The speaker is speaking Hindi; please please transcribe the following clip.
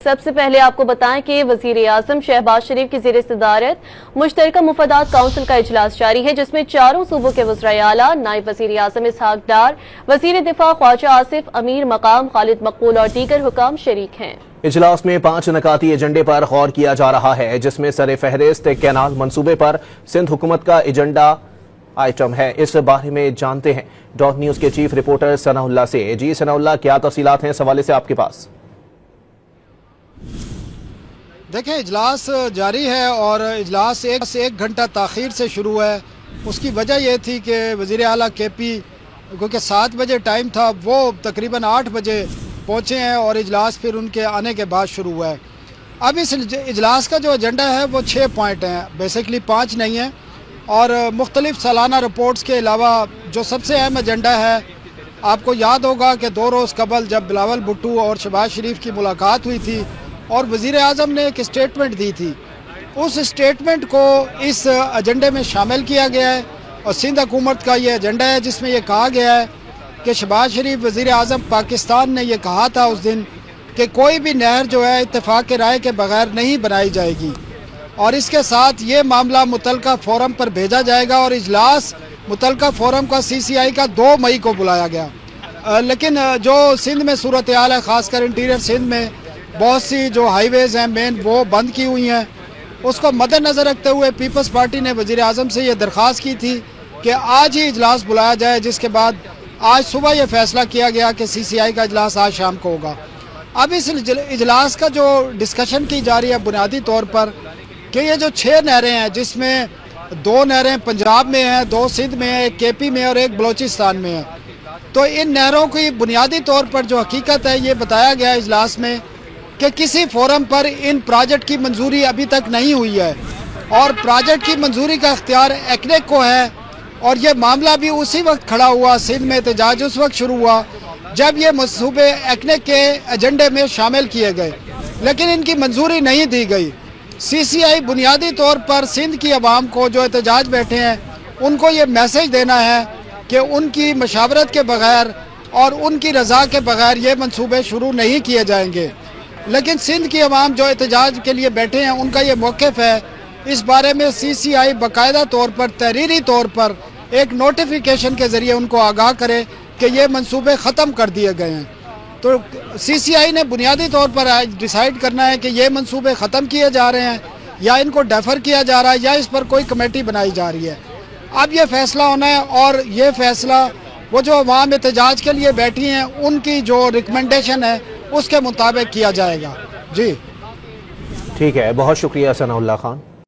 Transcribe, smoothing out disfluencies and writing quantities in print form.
सबसे पहले आपको बताएं कि वज़ीर-ए-आज़म शहबाज शरीफ की ज़ेर सदारत मुश्तरका मुफादात काउंसिल का इजलास जारी है, जिसमें चारों सूबों के वज़राए आला, नायब वज़ीर-ए-आज़म इसहाक डार, वज़ीर दिफा ख्वाजा आसिफ, अमीर मकाम खालिद मकबूल और दीगर हुकाम शरीक हैं। इजलास में 5 नकाती एजेंडे पर गौर किया जा रहा है, जिसमें सर फहरिस्त कैनाल मंसूबे पर सिंध हुकूमत का एजेंडा आइटम है। इस बारे में जानते हैं डॉट न्यूज़ के चीफ रिपोर्टर सनाउल्लाह से। जी सनाउल्लाह, क्या तफसीलात हैं इस हवाले से आपके पास? देखें, इजलास जारी है और इजलास एक घंटा ताख़ीर से शुरू है। उसकी वजह यह थी कि वज़ीर आला KP, क्योंकि 7 बजे टाइम था, वो तकरीबन 8 बजे पहुँचे हैं और इजलास फिर उनके आने के बाद शुरू हुआ है। अब इस इजलास का जो एजेंडा है वो 6 पॉइंट हैं, बेसिकली 5 नहीं है। और मुख्तलिफ सालाना रिपोर्ट्स के अलावा जो सबसे अहम एजेंडा है, आपको याद होगा कि 2 रोज़ कबल जब बिलावल भुट्टो और शहबाज शरीफ की मुलाकात हुई थी और वज़ीर आज़म ने एक स्टेटमेंट दी थी, उस स्टेटमेंट को इस एजेंडे में शामिल किया गया है। और सिंध हुकूमत का ये एजेंडा है जिसमें यह कहा गया है कि शहबाज शरीफ वज़ीर आज़म पाकिस्तान ने यह कहा था उस दिन कि कोई भी नहर जो है इत्तेफाक राय के बगैर नहीं बनाई जाएगी, और इसके साथ ये मामला मुतलका फोरम पर भेजा जाएगा और इजलास मुतलका फोरम का CCI का 2 मई को बुलाया गया। लेकिन जो सिंध में सूरत हाल है, ख़ासकर इंटीरियर सिंध में बहुत सी जो हाईवेज़ हैं मेन, वो बंद की हुई हैं। उसको मद्देनज़र रखते हुए पीपल्स पार्टी ने वज़ीर आज़म से ये दरख्वास्त की थी कि आज ही इजलास बुलाया जाए, जिसके बाद आज सुबह ये फैसला किया गया कि CCI का इजलास आज शाम को होगा। अब इस इजलास का जो डिस्कशन की जा रही है बुनियादी तौर पर कि ये जो 6 नहरें हैं, जिसमें 2 नहरें पंजाब में हैं, 2 सिंध में हैं, एक KP में और एक बलोचिस्तान में है, तो इन नहरों की बुनियादी तौर पर जो हकीकत है ये बताया गया इजलास में कि किसी फोरम पर इन प्रोजेक्ट की मंजूरी अभी तक नहीं हुई है और प्रोजेक्ट की मंजूरी का इख्तियार एक्नेक को है। और ये मामला भी उसी वक्त खड़ा हुआ, सिंध में एहतजाज उस वक्त शुरू हुआ जब ये मंसूबे एक्नेक के एजेंडे में शामिल किए गए, लेकिन इनकी मंजूरी नहीं दी गई। CCI बुनियादी तौर पर सिंध की आवाम को जो एहतजाज बैठे हैं उनको ये मैसेज देना है कि उनकी मशावरत के बगैर और उनकी रज़ा के बगैर ये मंसूबे शुरू नहीं किए जाएंगे। लेकिन सिंध की आवाम जो एहतजाज के लिए बैठे हैं उनका ये मौक़िफ़ है, इस बारे में CCI बाकायदा तौर पर तहरीरी तौर पर एक नोटिफिकेशन के ज़रिए उनको आगाह करे कि ये मंसूबे ख़त्म कर दिए गए हैं। तो CCI ने बुनियादी तौर पर डिसाइड करना है कि ये मंसूबे ख़त्म किए जा रहे हैं या इनको डेफर किया जा रहा है या इस पर कोई कमेटी बनाई जा रही है। अब ये फ़ैसला होना है और ये फ़ैसला वो जो अवाम एहतजाज के लिए बैठी हैं उनकी जो रिकमेंडेशन है उसके मुताबिक किया जाएगा। जी ठीक है, बहुत शुक्रिया सनाउल्लाह खान।